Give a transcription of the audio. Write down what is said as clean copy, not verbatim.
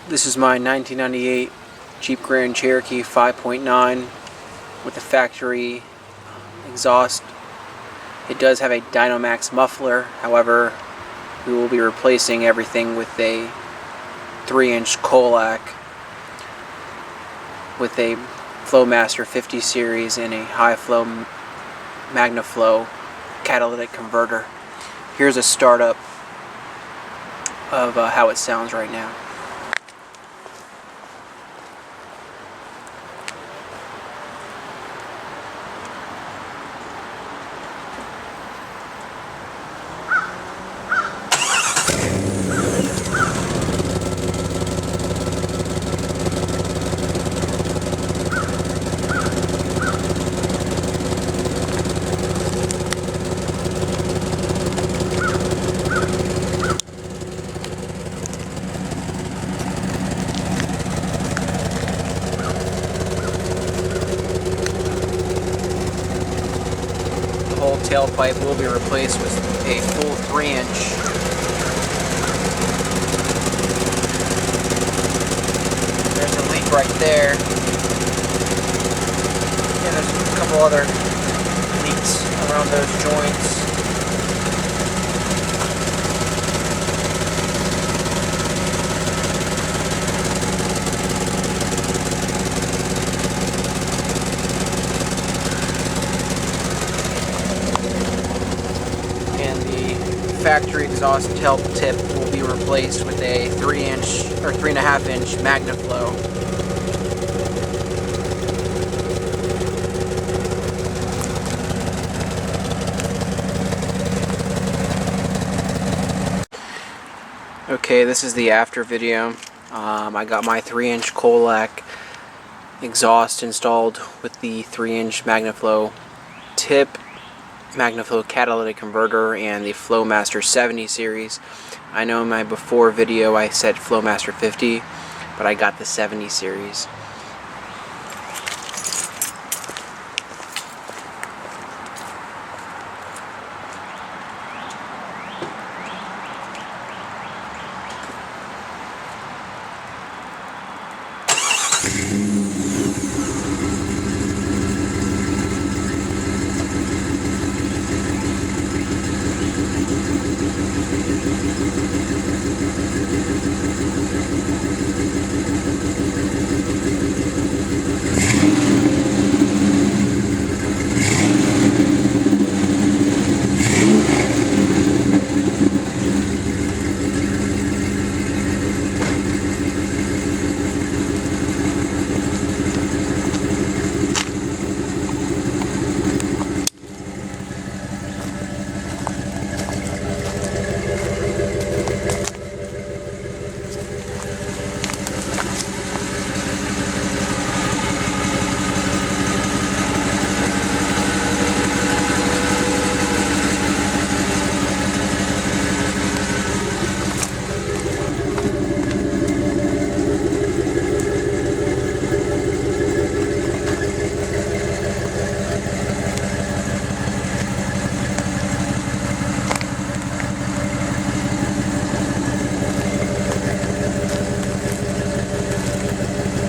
This is my 1998 Jeep Grand Cherokee 5.9 with the factory exhaust. It does have a Dynamax muffler, however, we will be replacing everything with a 3-inch Kolak with a Flowmaster 50 series and a high flow Magnaflow catalytic converter. Here's a startup of how it sounds right now. The whole tailpipe will be replaced with a full 3-inch. There's a leak right there. And there's a couple other leaks around those joints. Factory exhaust tail tip will be replaced with a 3-inch or 3.5-inch Magnaflow. Okay, this is the after video. I got my 3-inch Kolak exhaust installed with the 3-inch Magnaflow tip, Magnaflow catalytic converter, and the Flowmaster 70 series. I know in my before video I said Flowmaster 50, but I got the 70 series.